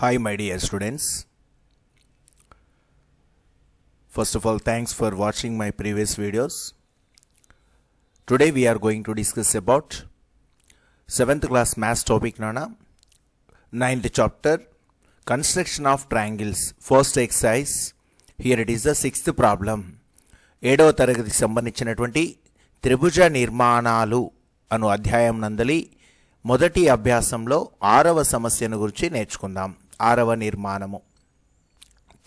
Hi my dear students. First of all, thanks for watching my previous videos. Today we are going to discuss about 7th class maths topic nana 9th chapter construction of triangles. First exercise. Here it is the 6th problem. 7వ తరగతికి సంబంధించినటువంటి త్రిభుజ నిర్మాణాలు అను అధ్యాయం నందలి మొదటి అభ్యాసంలో 6వ సమస్యను గురించి నేర్చుకుందాం. 6వ నిర్మాణము.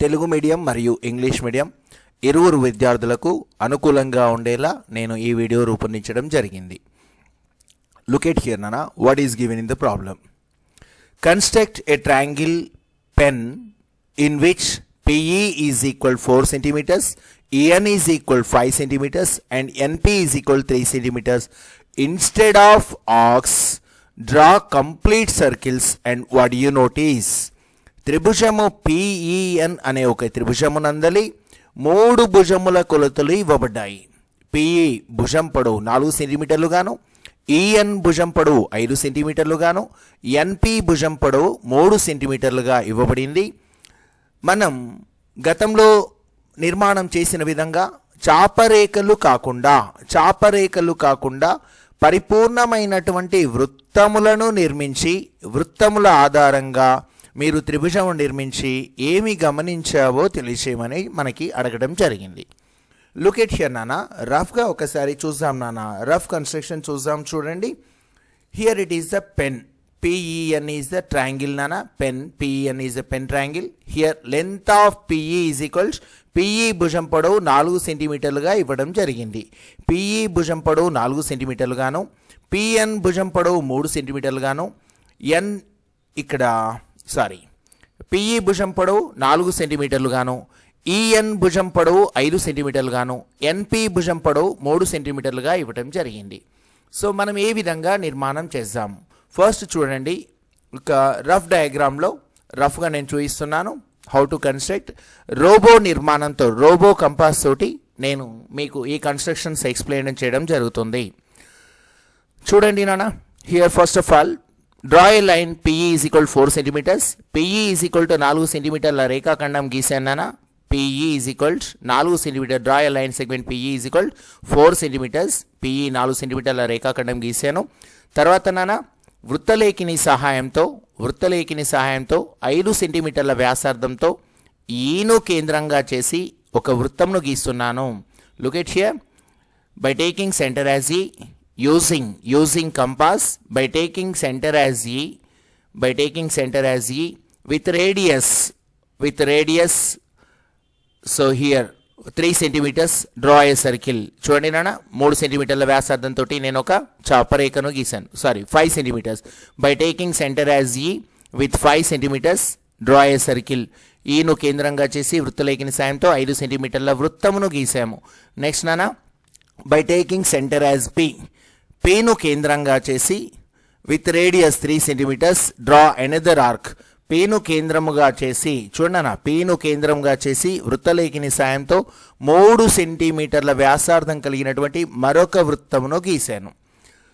తెలుగు మీడియం మరియు ఇంగ్లీష్ మీడియం ఇరువురు విద్యార్థులకు అనుకూలంగా ఉండేలా నేను ఈ వీడియో రూపొందించడం జరిగింది. Look at here nana, what is given in the problem. Construct a triangle pen in which PE is equal 4 centimeters, EN is equal 5 centimeters and NP is equal 3 centimeters. Instead of arcs, draw complete circles and what do you notice? త్రిభుజము PEN అనే ఒక త్రిభుజము నందలి 3 భుజముల కొలతలు ఇవ్వబడ్డాయి. PE భుజం పొడవు 4 సెంటీమీటర్లు గాను, EN భుజం పొడవు 5 సెంటీమీటర్లు గాను, NP భుజం పొడవు 3 సెంటీమీటర్లుగా ఇవ్వబడింది. మనం గతంలో నిర్మాణం చేసిన విధంగా చాపరేఖలు కాకుండా పరిపూర్ణమైనటువంటి వృత్తములను నిర్మించి వృత్తముల ఆధారంగా మీరు త్రిభుజం నిర్మించి ఏమి గమనించావో తెలియచేయమని మనకి అడగడం జరిగింది. లుక్ ఎట్ హియర్ నానా, రఫ్గా ఒకసారి చూద్దాం నానా, రఫ్ కన్స్ట్రక్షన్ చూద్దాం. చూడండి, here it is the pen, PEN is the triangle nana, pen PEN is a pen triangle. Here length of PE is equals PE భుజం పొడవు 4 సెంటీమీటర్లుగా ఇవ్వడం జరిగింది. PE భుజం పొడవు 4 సెంటీమీటర్లు గాను, PN భుజం పొడవు 3 సెంటీమీటర్లు గాను, PE భుజం పొడవు 4 సెంటీమీటర్లు గాను, EN భుజం పొడవు 5 సెంటీమీటర్లు గాను, NP భుజం పొడవు 3 సెంటీమీటర్లుగా ఇవ్వడం జరిగింది. సో మనం ఏ విధంగా నిర్మాణం చేద్దాం. ఫస్ట్ చూడండి, ఒక రఫ్ డయాగ్రామ్లో రఫ్గా నేను చూపిస్తున్నాను హౌ టు కన్స్ట్రక్ట్. రోబో నిర్మాణంతో, రోబో కంపాస్ తోటి నేను మీకు ఈ కన్స్ట్రక్షన్స్ ఎక్స్ప్లెయిన్ చేయడం జరుగుతుంది. చూడండి నాన్న, here first of all draw a line PE is equal 4 centimetres. PE is equal to 4 సెంటీమీటర్ల రేఖాఖండం గీసాను నాన్న. PE is equal 4 centimetre, draw a line segment PE is equal 4 centimetres. PE 4 సెంటీమీటర్ల రేఖాఖండం గీసాను. తర్వాత నాన్న వృత్తలేఖిని సహాయంతో 5 సెంటీమీటర్ల వ్యాసార్థంతో ఈను కేంద్రంగా చేసి ఒక వృత్తంను గీస్తున్నాను. Look at here, by taking centre as E, using compass, by taking center as E with radius, so here 3 centimeters, draw a circle. చూడండి నాన్న, 3 సెంటీమీటర్ల వ్యాసార్థంతో నేను ఒక చాపరేఖను గీసాను. 5 centimetres. By taking centre as E with 5 centimetres, draw a circle. ఈను కేంద్రంగా చేసి వృత్తలేఖిని సాయంతో 5 సెంటీమీటర్ల వృత్తమును గీసాము. నెక్స్ట్ నాన్న, బై టేకింగ్ సెంటర్ యాజ్ Pను కేంద్రంగా చేసి with radius 3 centimetres, draw another arc. Pను కేంద్రముగా చేసి, చూడన్నా, Pను కేంద్రంగా చేసి వృత్తలేఖిని సాయంతో 3 సెంటీమీటర్ల వ్యాసార్థం కలిగినటువంటి మరొక వృత్తమును గీశాను.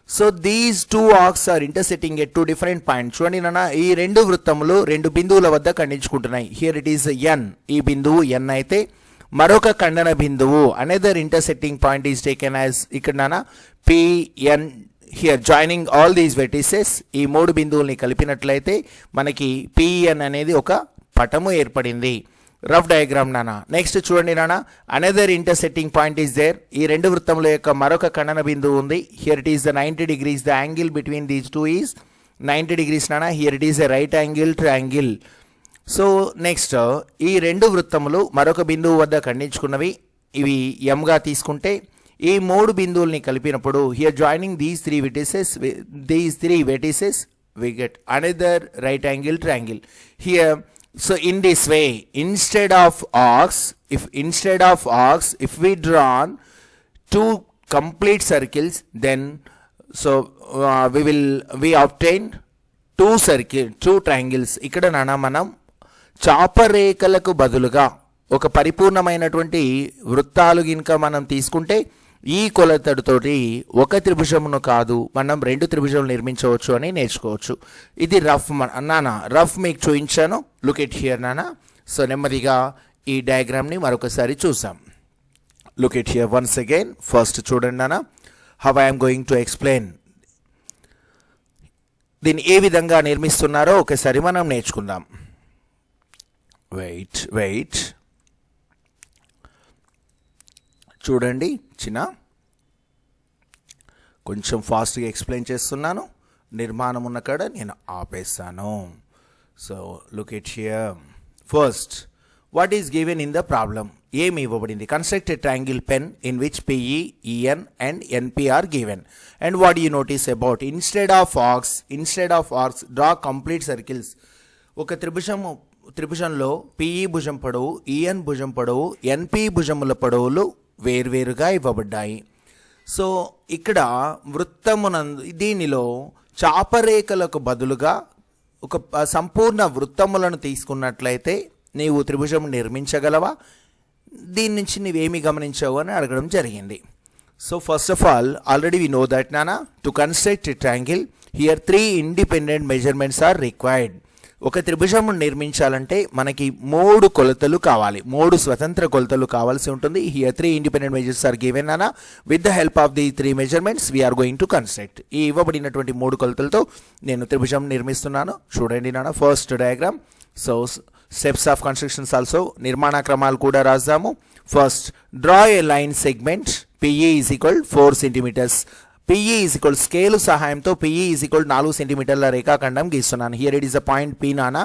So these 2 arcs are intersecting at 2 different points. చూడండి నాన్న, ఈ 2 వృత్తములు 2 బిందువుల వద్ద ఖండించుకుంటున్నాయి. హియర్ ఇట్ ఈస్ N, ఈ బిందువు N అయితే మరొక ఖండన బిందువు another intersecting point is taken as ఇక్కడ నాన్న PN. Here joining all these vertices, ఈ 3 బిందువుల్ని కలిపినట్లయితే మనకి PN అనేది ఒక పటము ఏర్పడింది. రఫ్ డయాగ్రామ్ నాన్న. నెక్స్ట్ చూడండి నాన్న, another intersecting point is there. ఈ 2 వృత్తముల యొక్క మరొక ఖండన బిందువు ఉంది. Here it is the 90 degrees, the angle between these 2 is 90 degrees నాన్న. Here it is a right angle triangle. So next ఈ 2 వృత్తములు మరొక బిందువు వద్ద ఖండించుకున్నవి, ఇవి ఎంగా తీసుకుంటే ఈ 3 బిందువుల్ని కలిపినప్పుడు here joining these 3 vertices we get another right angle triangle here. So in this way, instead of arcs, if we drawn 2 complete circles, then so we obtain 2 triangles. ఇక్కడ నాన్న మనం చాపరేఖలకు బదులుగా ఒక పరిపూర్ణమైనటువంటి వృత్తాలు గినక మనం తీసుకుంటే ఈ కొలతడితోటి ఒక త్రిభుజమును కాదు మనం 2 త్రిభుజములు నిర్మించవచ్చు అని నేర్చుకోవచ్చు. ఇది రఫ్ నానా రఫ్ మీకు చూపించాను. లుక్ ఎట్ హియర్ నానా. సో నెమ్మదిగా ఈ డయాగ్రామ్ని మరొకసారి చూసాం. Look at here once again. First చూడండి నానా, how I'm going to explain. దీన్ని ఏ విధంగా నిర్మిస్తున్నారో ఒకసారి మనం నేర్చుకుందాం. వెయిట్ చూడండి చిన్న, కొంచెం ఫాస్ట్గా ఎక్స్ప్లెయిన్ చేస్తున్నాను. నిర్మాణం ఉన్న కాడ నేను ఆపేస్తాను. So look at here. First, what is given in the problem? ఏమి ఇవ్వబడింది? Construct a triangle PEN in which PE, EN and NP are given. And what you notice about instead of arcs draw complete circles. ఒక త్రిభుజంలో PE భుజం పొడవు, EN భుజం పొడవు, ఎన్పి భుజముల పొడవులు వేర్వేరుగా ఇవ్వబడ్డాయి. సో ఇక్కడ వృత్తమునందు దీనిలో చాపరేఖలకు బదులుగా ఒక సంపూర్ణ వృత్తములను తీసుకున్నట్లయితే నీవు త్రిభుజం నిర్మించగలవా? దీని నుంచి నీవేమి గమనించావు అని అడగడం జరిగింది. So first of all, already we know that నానా, to construct a triangle here 3 independent measurements are required. ఒక త్రిభుజము నిర్మించాలంటే మనకి 3 కొలతలు కావాలి, 3 స్వతంత్ర కొలతలు కావాల్సి ఉంటుంది. Here 3 independent measures are given నానా. With the help of the 3 measurements we are going to construct. ఈ ఇవ్వబడినటువంటి 3 కొలతలతో నేను త్రిభుజం నిర్మిస్తున్నాను. చూడండి నానా first diagram. So steps of constructions also, నిర్మాణ క్రమాలు కూడా రాద్దాము. First, draw a line segment PE is equal 4 centimetres. PE is equal scale సహాయంతో పిఈ ఈజ్ ఈక్వల్ 4 సెంటీమీటర్ల రేఖాఖండం గీస్తున్నాను. Here it is a point P నానా.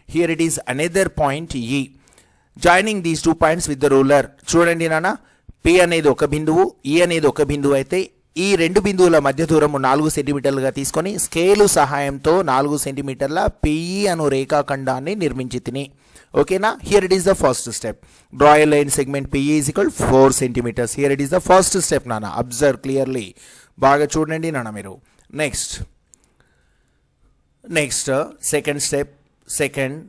Here it is another point E. Joining these 2 points with the ruler. చూడండి నానా, P అనేది ఒక బిందువు, ఈ అనేది ఒక బిందువు అయితే ఈ 2 బిందువుల మధ్య దూరము 4 సెంటీమీటర్లుగా తీసుకొని స్కేలు సహాయంతో 4 సెంటీమీటర్ల పిఈ అను రేఖాఖండాన్ని నిర్మించి తిని. ఓకేనా? Here it is the first step. Draw a line segment PE is equal 4 centimetres. Here it is the first step నానా. Observe clearly. బాగా చూడండి నాన్న మీరు. Next second step. Second,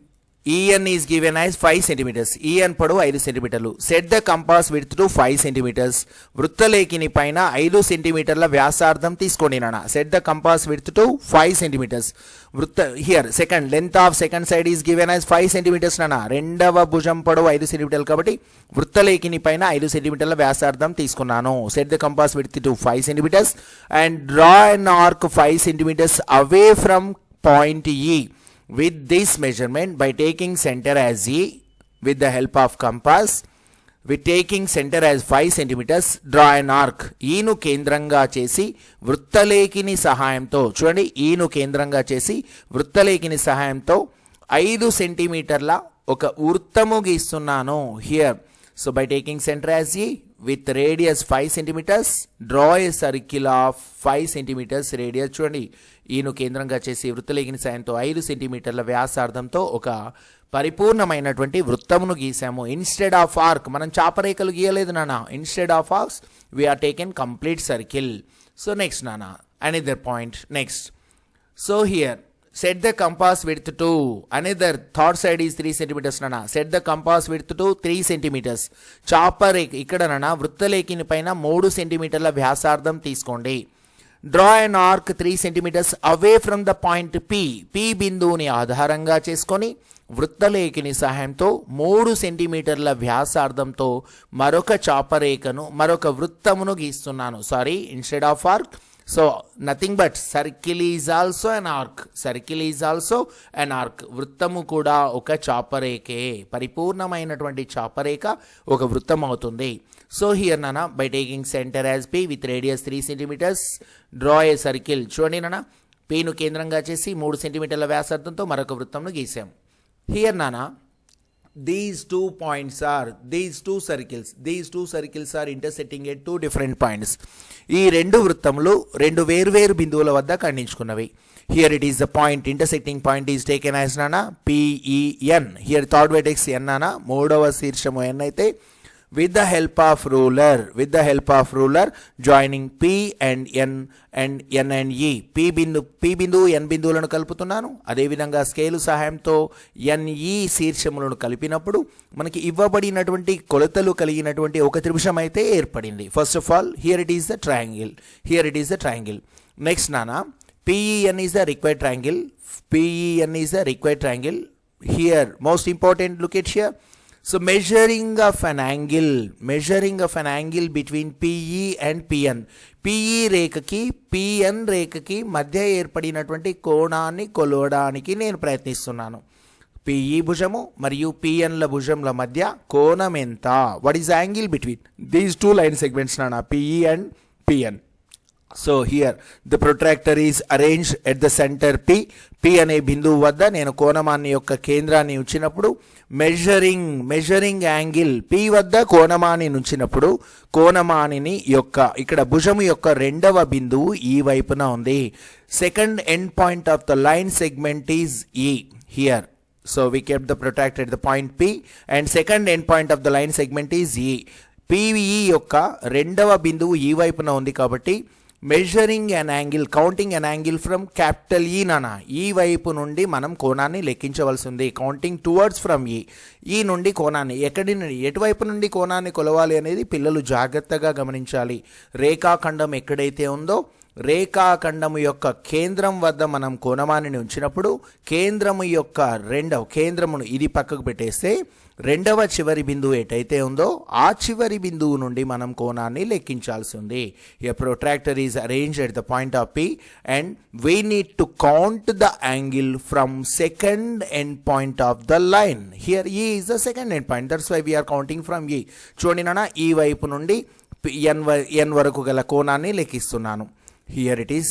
EN is given as 5 centimetres. EN పొడవు 5 సెంటీమీటర్లు. Set the compass width to 5 centimetres. వృత్తలేఖిని పైన 5 సెంటీమీటర్ల వ్యాసార్థం తీసుకోండి నాన్న. Set the compass width to 5 centimetres. Here second, length of second side is given as 5 centimetres నాన్న. రెండవ భుజం పొడవు 5 సెంటీమీటర్లు కాబట్టి వృత్తలేఖిని పైన 5 సెంటీమీటర్ల వ్యాసార్థం తీసుకున్నాను. Set the compass width to 5 centimetres and draw an arc 5 centimetres away from point E. With this measurement, by taking center as E with the help of compass, with taking center as 5 centimeters, draw an arc. ఈను కేంద్రంగా చేసి వృత్తలేఖిని సహాయంతో, చూడండి, ఈను కేంద్రంగా చేసి వృత్తలేఖిని సహాయంతో 5 సెంటీమీటర్ల ఒక వృత్తము గీస్తున్నాను. Here, so by taking centre as E with radius 5 centimeters, draw a circle of 5 centimeters radius. చూడండి, ఈను కేంద్రంగా చేసి వృత్తలేఖిని సాయంతో 5 సెంటీమీటర్ల వ్యాసార్థంతో ఒక పరిపూర్ణమైనటువంటి వృత్తమును గీసాము. ఇన్స్టెడ్ ఆఫ్ ఆర్క్, మనం చాపరేఖలు గీయలేదు నాన్న. Instead of arcs we are taken complete circle. So next నాన్న, another point. Next, so here set the compass width to, another third side is 3 centimeters nana. Set the compass width to 3 centimeters. చాపరేఖ ఇక్కడ నన్న వృత్తలేఖిని పైన 3 సెంటీమీటర్ల వ్యాసార్థం తీసుకోండి. Draw an arc 3 centimetres away from the point P. P బిందువుని ఆధారంగా చేసుకొని వృత్తలేఖిని సహాయంతో 3 సెంటీమీటర్ల వ్యాసార్థంతో మరొక చాపరేఖను, మరొక వృత్తమును గీస్తున్నాను. Sorry, instead of arc. So nothing but circle is also an arc. Circle is also an arc. వృత్తము కూడా ఒక చాపరేఖే. పరిపూర్ణమైనటువంటి చాపరేఖ ఒక వృత్తం అవుతుంది. సో హియర్ నాన్న, by taking centre as P with radius 3 centimetres, draw a circle. చూడండి నాన్న, పిను కేంద్రంగా చేసి 3 సెంటీమీటర్ల వ్యాసార్థంతో మరొక వృత్తంను గీసాం. హియర్ నాన్న, these two circles are intersecting at 2 different points. ఈ 2 వృత్తములు 2 వేర్వేరు బిందువుల వద్ద ఖండించుకున్నవి. Here it is the point, intersecting point is taken as నానా PEN. Here third vertex N నానా, మూడవ శీర్షము N అయితే with the help of ruler joining P and N and E. P బిందువు N బిందువులను కలుపుతున్నాను. అదేవిధంగా స్కేలు సహాయంతో NE శీర్షములను కలిపినప్పుడు మనకి ఇవ్వబడినటువంటి కొలతలు కలిగినటువంటి ఒక త్రిభుజం అయితే ఏర్పడింది. First of all here it is the triangle. Next నానా, PEN is the required triangle. Here most important, look at here. So measuring of an angle between PE and PN. PE రేఖకి PN రేఖకి మధ్య ఏర్పడినటువంటి కోణాన్ని కొలవడానికి నేను ప్రయత్నిస్తున్నాను. PE భుజము మరియు PNల భుజంల మధ్య కోణం ఎంత? What is angle between these two line segments నానా, PE and PN. So here the protractor is arranged at the centre P అనే బిందువు వద్ద నేను కోణమాన్ని యొక్క కేంద్రాన్ని ఉంచినప్పుడు మెజరింగ్ యాంగిల్ P వద్ద కోణమాన్ని ఉంచినప్పుడు కోణమానిని యొక్క ఇక్కడ భుజము యొక్క రెండవ బిందువు ఈ వైపున ఉంది. Second end point of the line segment is E here. So we kept the protractor at the point P and second end point of the line segment is E. PE యొక్క రెండవ బిందువు ఈ వైపున ఉంది కాబట్టి measuring an angle, counting an angle from capital ఈ నానా, ఈ వైపు నుండి మనం కోణాన్ని లెక్కించవలసి ఉంది. కౌంటింగ్ టువర్డ్స్ ఫ్రమ్ ఈ నుండి కోణాన్ని ఎటువైపు నుండి కోణాన్ని కొలవాలి అనేది పిల్లలు జాగ్రత్తగా గమనించాలి. రేఖాఖండం ఎక్కడైతే ఉందో రేఖాఖండము యొక్క కేంద్రం వద్ద మనం కోణమానిని ఉంచినప్పుడు కేంద్రమును ఇది పక్కకు పెట్టేస్తే రెండవ చివరి బిందువు ఎటైతే ఉందో ఆ చివరి బిందువు నుండి మనం కోణాన్ని లెక్కించాల్సి ఉంది. A protractor is arranged at the point of P and we need to count the angle from second end point of the line. Here E is the second end point, that's why we are counting from E. చూడండి నాన్న, ఈ వైపు నుండి N వరకు గల కోణాన్ని లెక్కిస్తున్నాను. Here it is.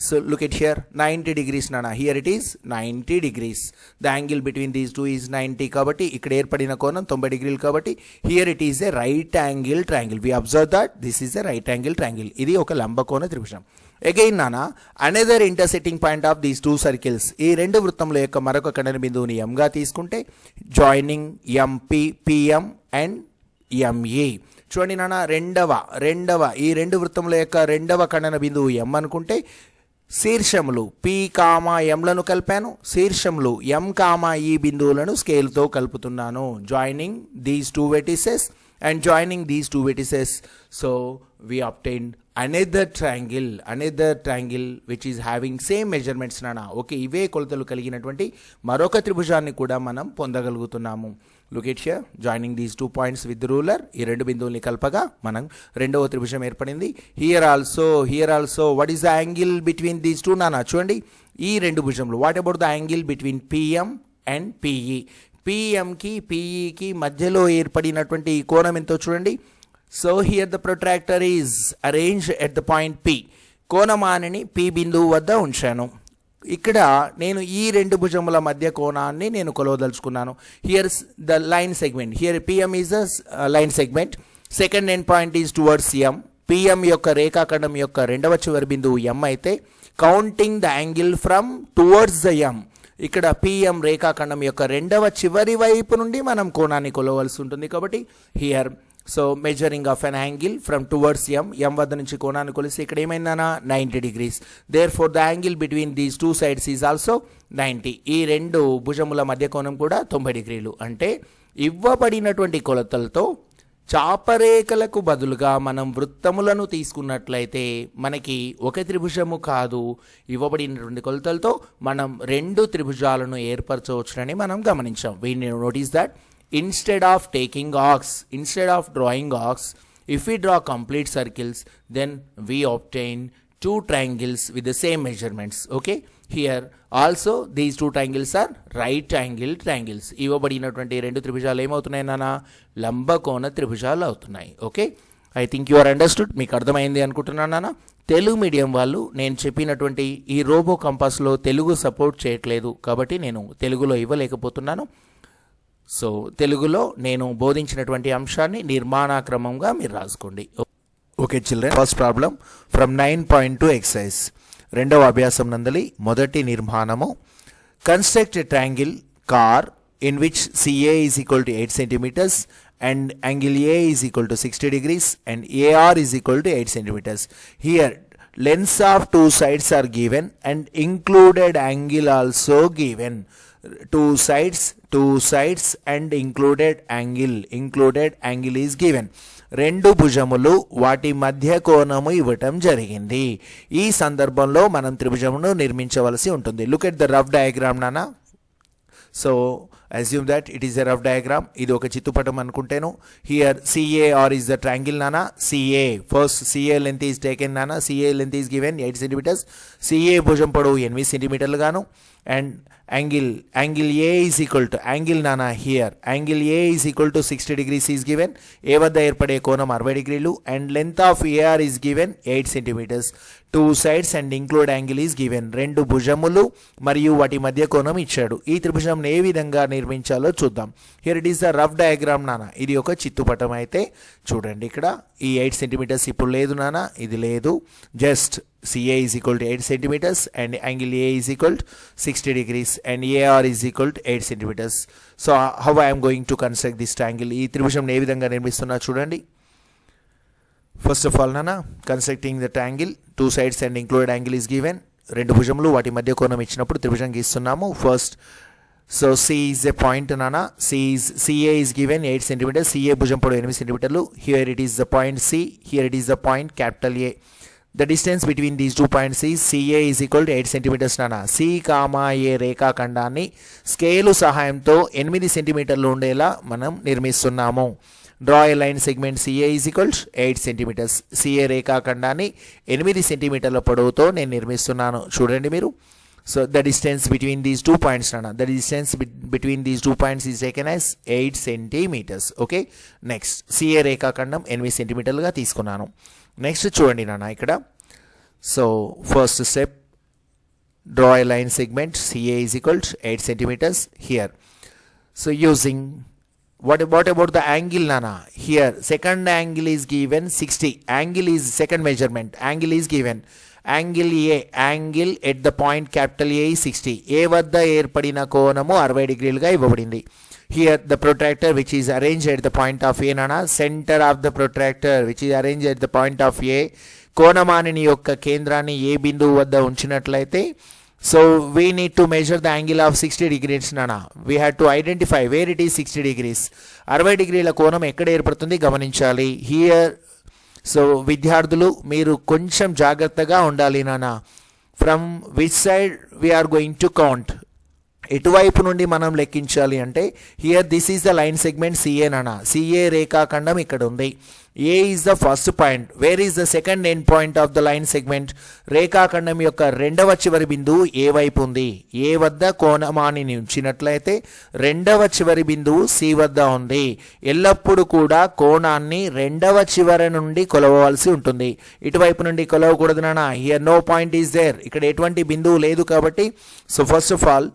So look at here, 90 degrees nana. Here it is 90 degrees. The angle between these two is 90 kabatti ikkada erpadina konam 90 degrees kabatti here it is a right angle triangle. We observe that this is a right angle triangle. Idi oka lamba kona tribhujam. Again nana, another intersecting point of these two circles. Ee rendu vruttamula yokka maroka kadana binduvuni M ga teeskunte joining MP PM and ME. చూడండి నాన్న, రెండవ ఈ రెండు వృత్తముల యొక్క రెండవ ఖండన బిందువు M అనుకుంటే శీర్షములు P, Mలను కలిపాను. శీర్షములు M, E బిందువులను స్కేల్తో కలుపుతున్నాను. Joining these two vertices and joining these two vertices, so we obtained another triangle which is having same measurements nana. Okay, ఇవే కొలతలు కలిగినటువంటి మరొక త్రిభుజాన్ని కూడా మనం పొందగలుగుతున్నాము. Look at here, joining these 2 points with the ruler, ఈ రెండు బిందువుల్ని కలపగా మనం రెండవ త్రిభుజం ఏర్పడింది. Here also what is the angle between these two nana? చూడండి, ఈ రెండు భుజములు. What about the angle between PM and PE? PMకి PEకి మధ్యలో ఏర్పడినటువంటి ఈ కోణం ఎంతో చూడండి. So here the protractor is arranged at the point P. కోణమానిని P బిందువు వద్ద ఉంచాను. ఇక్కడ నేను ఈ రెండు భుజముల మధ్య కోణాన్ని నేను కొలవదలుచుకున్నాను. Here's the line segment. Here PM is the line segment. Second end point is towards M. PM యొక్క రేఖాఖండం యొక్క రెండవ చివరి బిందువు M అయితే counting the angle from towards the M. ఇక్కడ PM రేఖాఖండం యొక్క రెండవ చివరి వైపు నుండి మనం కోణాన్ని కొలవలసి ఉంటుంది. కాబట్టి here so measuring of an angle from towards M వద్ద నుంచి కోణాన్ని కొలిస్తే ఇక్కడ ఏమైందన్నా 90 degrees. Therefore the angle between these two sides is also 90. ఈ రెండు భుజముల మధ్య కోణం కూడా 90 degrees. అంటే ఇవ్వబడినటువంటి కొలతలతో చాపరేఖలకు బదులుగా మనం వృత్తములను తీసుకున్నట్లయితే మనకి ఒక త్రిభుజము కాదు, ఇవ్వబడినటువంటి కొలతలతో మనం రెండు త్రిభుజాలను ఏర్పరచవచ్చునని మనం గమనించాం. We notice that instead of drawing arcs, if we draw complete circles, then we obtain two triangles with the same measurements. Okay, here also these two triangles are right angle triangles. ఇవ్వబడినటువంటి రెండు త్రిభుజాలు ఏమవుతున్నాయి నాన్న? లంబకోణ త్రిభుజాలు అవుతున్నాయి. Okay, I think you are understood. మీకు అర్థమైంది అనుకుంటున్నాను నాన్న. తెలుగు మీడియం వాళ్ళు నేను చెప్పినటువంటి ఈ రోబో కంపాస్లో తెలుగు సపోర్ట్ చేయట్లేదు కాబట్టి నేను తెలుగులో ఇవ్వలేకపోతున్నాను. సో తెలుగులో నేను బోధించినటువంటి అంశాన్ని నిర్మాణాక్రమంగా మీరు రాసుకోండి. Okay children, first problem from 9.2 exercise. రెండవ అభ్యాసం నందలి మొదటి నిర్మాణము. Construct a triangle CAR in which CA is equal to 8 centimeters and angle A is equal to 60 degrees and AR is equal to 8 centimeters. Here lengths of two sides are given and included angle also given. Two sides and included angle is given. రెండు భుజములు వాటి మధ్య కోణము ఇవ్వటం జరిగింది. ఈ సందర్భంలో మనం త్రిభుజమును నిర్మించవలసి ఉంటుంది. Look at the rough diagram నానా. So assume that it is a rough diagram. ఇది ఒక చిత్తుపటం అనుకుంటేను. Here CAR is the triangle nana. CA first CA length is taken nana. CA length is given 8 centimeters. CA భుజం పొడవు 8 సెంటీమీటర్లు గాను and angle A is equal to angle nana here angle A is equal to 60 degrees is given. A వద్ద ఏర్పడే కోణం 60 డిగ్రీలు and length of AR is given 8 centimeters. Two sides and include angle is given. రెండు భుజములు మరియు వాటి మధ్య కోణం ఇచ్చాడు. ఈ త్రిభుజం ఏ విధంగా నిర్మించాలో చూద్దాం. Here it is the rough diagram నానా. ఇది ఒక చిత్తుపటం అయితే చూడండి. ఇక్కడ ఈ 8 సెంటీమీటర్స్ ఇప్పుడు లేదు నానా, ఇది లేదు. Just CA is equal to 8 centimeters and angle A is equal to 60 degrees and AR is equal to 8 centimeters. So how I am going to construct this triangle? ఈ త్రిభుజం ఏ విధంగా నిర్మిస్తున్నా చూడండి. ఫస్ట్ ఆఫ్ ఆల్ నానా, constructing the triangle, two sides and included angle is given. రెండు భుజములు వాటి మధ్య కోణం ఇచ్చినప్పుడు త్రిభుజం గీస్తున్నాము. First so C is a point నానా. CA is given 8 centimeters. CA భుజం పొడవు 8 సెంటీమీటర్లు. Here it is the point C. Here it is the point capital A. The distance between these 2 points is CA is equal to 8 centimeters నానా. C, A రేఖాఖండాన్ని scale సహాయంతో 8 సెంటీమీటర్లు ఉండేలా మనం నిర్మిస్తున్నాము. Draw a line segment CA is equal to 8 centimeters. CA రేఖాఖండాన్ని 8 సెంటీమీటర్ల పొడవుతో నేను నిర్మిస్తున్నాను. చూడండి మీరు. So the distance between these 2 points nana, the distance between these 2 points is taken as 8 centimeters. Okay, next CA రేఖాఖండం 8 సెంటీమీటర్లుగా తీసుకున్నాను. నెక్స్ట్ చూడండి నాన్న ఇక్కడ. So first step, draw a line segment CA is equal to 8 centimeters here. So using what about the angle nana? Here second angle is given 60. Angle is second measurement. Angle is given. Angle A, angle at the point capital A is 60. A వద్ద ఏర్పడిన కోణము 60 డిగ్రీలుగా ఇవ్వబడింది. Here the protractor which is arranged at the point of A nana, center of the protractor which is arranged at the point of A, కోణమానిని యొక్క కేంద్రాన్ని ఏ బిందువు వద్ద ఉంచినట్లయితే, so we need to measure the angle of 60 degrees nana. We had to identify where it is 60 degrees. 60 డిగ్రీల కోణం ఎక్కడ ఏర్పడుతుంది గమనించాలి. Here సో విద్యార్థులు మీరు కొంచెం జాగ్రత్తగా ఉండాలి నాన్న. From which side we are going to count, ఎటువైపు నుండి మనం లెక్కించాలి అంటే, here this is the line segment CA నాన్న. CA రేఖాఖండం ఇక్కడ ఉంది. A is the first point. Where is the second end point of the line segment? రేఖాఖండం యొక్క రెండవ చివరి బిందువు ఏ వైపు ఉంది. ఏ వద్ద కోణమానిని ఉంచినట్లయితే రెండవ చివరి బిందువు C వద్ద ఉంది. ఎల్లప్పుడూ కూడా కోణాన్ని రెండవ చివరి నుండి కొలవవలసి ఉంటుంది. ఇటువైపు నుండి కొలవకూడదు నాన్న. Here no point is there. ఇక్కడ ఎటువంటి బిందువు లేదు కాబట్టి, so first of all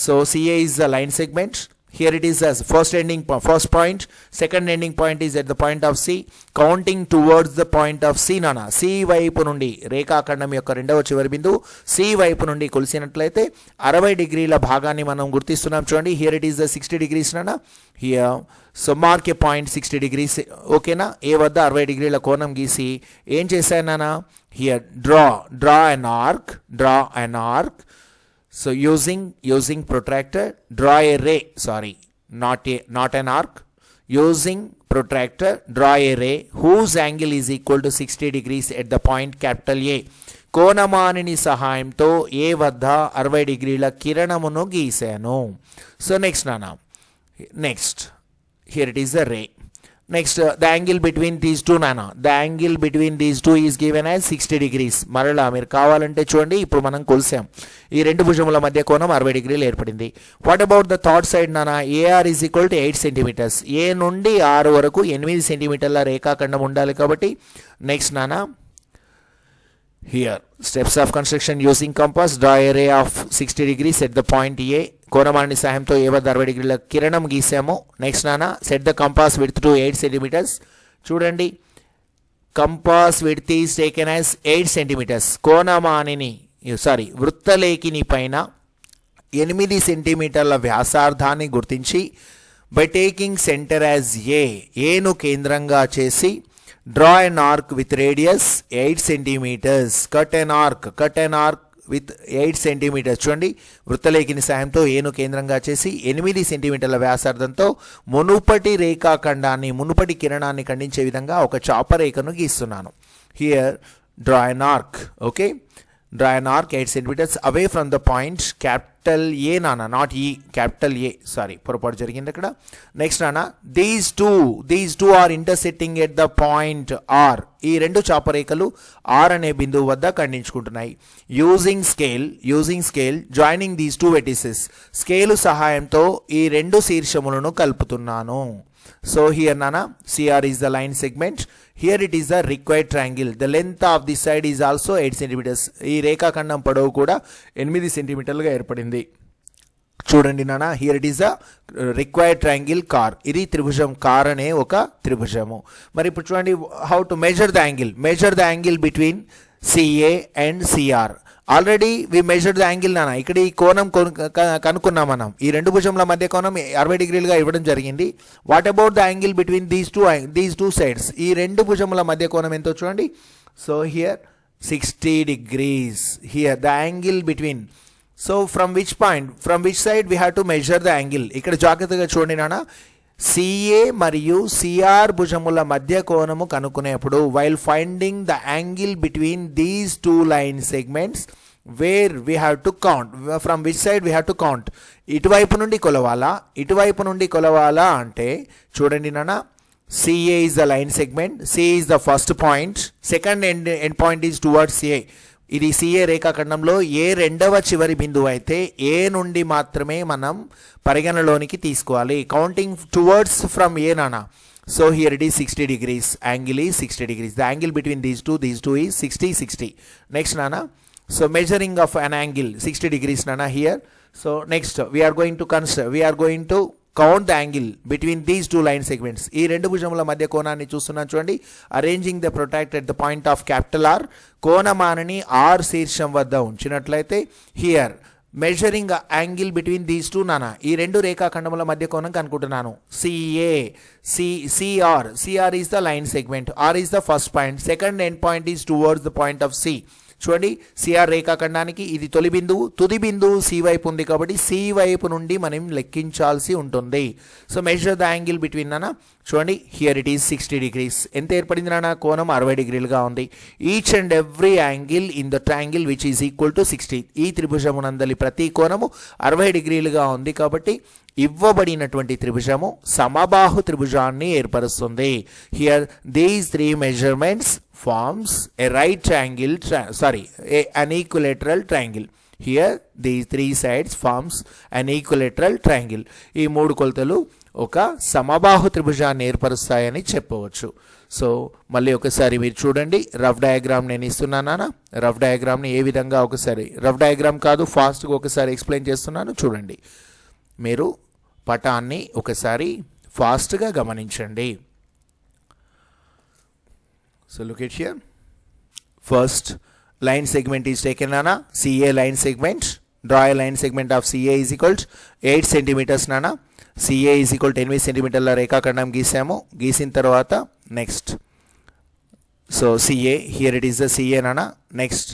so CA is the line segment. Here it is as first point, second ending point is at the point of C, counting towards the point of C nana. C వైపు నుండి రేఖాఖండం యొక్క రెండవ చివరి బిందువు C వైపు నుండి కొలిసినట్లయితే 60 డిగ్రీల భాగాన్ని మనం గుర్తిస్తున్నాం. చూడండి, here it is the 60 degrees nana. Here so mark a point 60 degrees. ఓకేనా. ఏ వద్ద 60 డిగ్రీల కోణం గీసి ఏం చేశాను నాన్న, here draw an arc. So using protractor, draw a ray, sorry, not an arc. Using protractor, draw a ray whose angle is equal to 60 degrees at the point capital A. కోణమానిని సహాయంతో A వద్ద 60 డిగ్రీల కిరణమును గీసాను. So next here it is the ray. Next the angle between these two nana, the angle between these two is given as 60 degrees. మరలా మీరు కావాలంటే చూడండి, ఇప్పుడు మనం కొలిసాం. ఈ రెండు భుజముల మధ్య కోణం 60 డిగ్రీలు ఏర్పడింది. What about the third side నానా? AR is equal to 8 centimeters. A నుండి R వరకు 8 సెంటీమీటర్ల రేఖాఖండం ఉండాలి కాబట్టి, నెక్స్ట్ నానా here steps of construction using compass, draw a ray of 60 degrees at the point A. కోణమాని సహాయంతో A వద్ద 60 డిగ్రీల కిరణం గీసాము. నెక్స్ట్ నానా set the compass width to 8 centimetres. చూడండి, compass width is taken as 8 centimetres. వృత్తలేఖిని పైన 8 సెంటీమీటర్ల వ్యాసార్థాన్ని గుర్తించి బై టేకింగ్ సెంటర్ యాజ్ ఏను కేంద్రంగా చేసి draw an arc with radius 8 centimetres, cut an arc with 8 centimetres. చూడండి, వృత్తలేఖిని సాయంతో ఏను కేంద్రంగా చేసి 8 సెంటీమీటర్ల వ్యాసార్థంతో మునుపటి కిరణాన్ని ఖండించే విధంగా ఒక చాపరేఖను గీస్తున్నాను. Here draw an arc. Okay, draw an arc 8 centimetres away from the point capital A నాన్న, నాట్ ఈ, క్యాపిటల్ ఏ, సారీ పొరపాటు జరిగింది అక్కడ. నెక్స్ట్ నాన్న, these two are intersecting at the point R. ఈ రెండు చాపరేఖలు ఆర్ అనే బిందువు వద్ద ఖండించుకుంటున్నాయి. Using scale joining these two vertices. Scale సహాయంతో ఈ రెండు శీర్షములను కలుపుతున్నాను. So here nana, CR is the line segment. Here it is the required triangle. The length of this side is also 8 centimeters. ఈ రేఖాఖండం పొడవు కూడా 8 సెంటీమీటర్లుగా ఏర్పడింది. చూడండి నాన్న, here it is the required triangle CAR. ఇది త్రిభుజం కార్ అనే ఒక త్రిభుజము. మరి ఇప్పుడు చూడండి, how to measure the angle between CA and CR. Already we measured the angle నాన్న. ఇక్కడ ఈ కోణం కనుక్కున్నాం మనం. ఈ రెండు భుజముల మధ్య కోణం 60 డిగ్రీలుగా ఇవ్వడం జరిగింది. What about the angle between these two sides? ఈ రెండు భుజముల మధ్య కోణం ఎంతో చూడండి. So here 60 degrees. Here the angle between. So from which side we have to measure the angle? ఇక్కడ జాగ్రత్తగా చూడండి నాన్న, సిఏ మరియు సిఆర్ భుజముల మధ్య కోణము కనుక్కునేప్పుడు while finding the angle between these two line segments where we have to count. From which side we have to count? ఇటువైపు నుండి కొలవాలా అంటే చూడండి నాన్న, CA is the line segment, C is the first point, second end point is towards A. ఇది CA రేఖాఖండంలో ఏ రెండవ చివరి బిందువు అయితే ఏ నుండి మాత్రమే మనం పరిగణలోనికి తీసుకోవాలి. కౌంటింగ్ టువర్డ్స్ ఫ్రమ్ ఏ నానా. So here it is 60 degrees. Angle is 60 degrees. The angle between these two is 60. Next nana, so measuring of an angle 60 degrees nana here. So next we are going to count the angle between these two line segments. ఈ రెండు భుజముల మధ్య కోణాన్ని చూస్తున్నాను చూడండి. Arranging the protractor at the point of capital R. కోణమానని R శీర్షం వద్ద ఉంచినట్లయితే here measuring angle between these two నానా. ఈ రెండు రేఖాఖండముల మధ్య కోణం కనుక్కుంటున్నాను. CR is the line segment, R is the first point, second end point is towards the point of C. చూడండి, సిఆర్ రేఖాఖండానికి ఇది తొలి బిందువు, తుది బిందువు సి వైపు ఉంది కాబట్టి సి వైపు నుండి మనం లెక్కించాల్సి ఉంటుంది. So measure the angle between నాన్న. చూడండి, హియర్ ఇట్ ఈస్ 60 degrees. ఎంత ఏర్పడింది నాన్న? కోణం 60 డిగ్రీలుగా ఉంది. Each and every angle in the triangle which is equal to 60. ఈ త్రిభుజమునందలి ప్రతి కోణము 60 డిగ్రీలుగా ఉంది కాబట్టి ఇవ్వబడినటువంటి త్రిభుజము సమబాహు త్రిభుజాన్ని ఏర్పరుస్తుంది. Here these three measurements forms a right triangle, an equilateral triangle. Here these three sides forms an equilateral triangle. ఈ మూడు కొలతలు ఒక సమబాహు త్రిభుజాన్ని ఏర్పరుస్తాయని చెప్పవచ్చు. సో మళ్ళీ ఒకసారి మీరు చూడండి, రఫ్ డయాగ్రామ్ నేను ఇస్తున్నానా. రఫ్ డయాగ్రామ్ని ఏ విధంగా ఒకసారి, రఫ్ డయాగ్రామ్ కాదు ఫాస్ట్గా ఒకసారి ఎక్స్ప్లెయిన్ చేస్తున్నాను చూడండి. మీరు పటాన్ని ఒకసారి ఫాస్ట్గా గమనించండి. So look at here. First line segment is taken nana, CA line segment. Draw a line segment of CA is equal to 8 centimeters nana. CA is equal to 8 centimeterల రేఖాఖండం గీసాము. గీసిన తర్వాత next, so CA, here it is the CA nana. Next,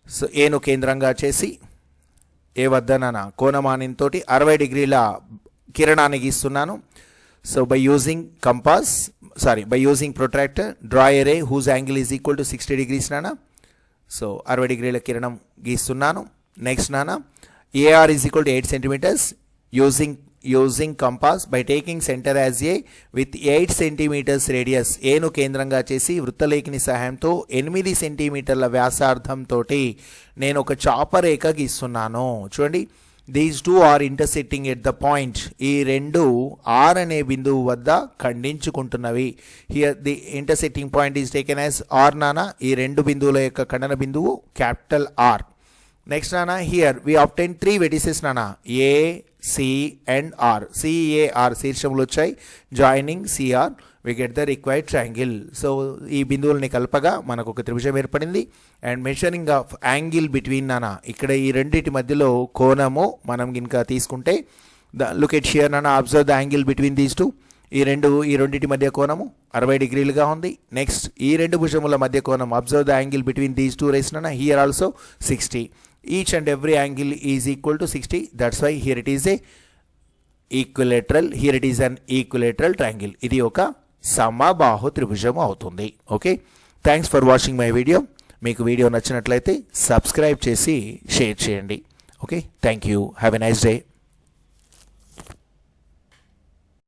so ఏను కేంద్రంగా చేసి ఏ వద్ద నానా కోణమానంతో 60 డిగ్రీల కిరణాన్ని గీస్తున్నాను. So by using protractor, draw a ray whose angle is equal to 60 degrees nana. So 60 డిగ్రీల కిరణం గీస్తున్నాను. నెక్స్ట్ నానా, AR is equal to 8 centimeters. Using compass by taking center as A with 8 centimeters radius. ఏను కేంద్రంగా చేసి వృత్తలేఖిని సహాయంతో 8 సెంటీమీటర్ల వ్యాసార్థంతో నేను ఒక చాపరేఖ గీస్తున్నాను. చూడండి, these two are intersecting at the point. ఈ రెండు ఆర్ అనే బిందువు వద్ద ఖండించుకుంటున్నవి. Here the intersecting point is taken as R నానా. ఈ రెండు బిందువుల యొక్క ఖండన బిందువు క్యాపిటల్ ఆర్. నెక్స్ట్ నానా, హియర్ వి ఆబ్టైన్ 3 వెటిసెస్ నానా, A C and R, CAR శీర్షములు వచ్చాయి, joining CR we get the required triangle. So ఈ బిందువుల్ని కలపగా మనకు ఒక త్రిభుజం ఏర్పడింది. And measuring of angle between నానా, ఇక్కడ ఈ రెండింటి మధ్యలో కోణము మనం ఇంకా తీసుకుంటే లుక్ ఎట్ హియర్ నానా, observe the angle between these two. ఈ రెండింటి మధ్య కోణము 60 డిగ్రీలుగా ఉంది. నెక్స్ట్ ఈ రెండు భుజముల మధ్య కోణం, observe the angle between these two rays నానా, here also 60. Each and every angle is equal to 60. That's why here it is a equilateral, here it is an equilateral triangle. ఇది ఒక సమబాహు త్రిభుజము అవుతుంది. Okay, thanks for watching my video. మీకు video నచ్చినట్లయితే subscribe చేసి share చేయండి. Okay, thank you. Have a nice day.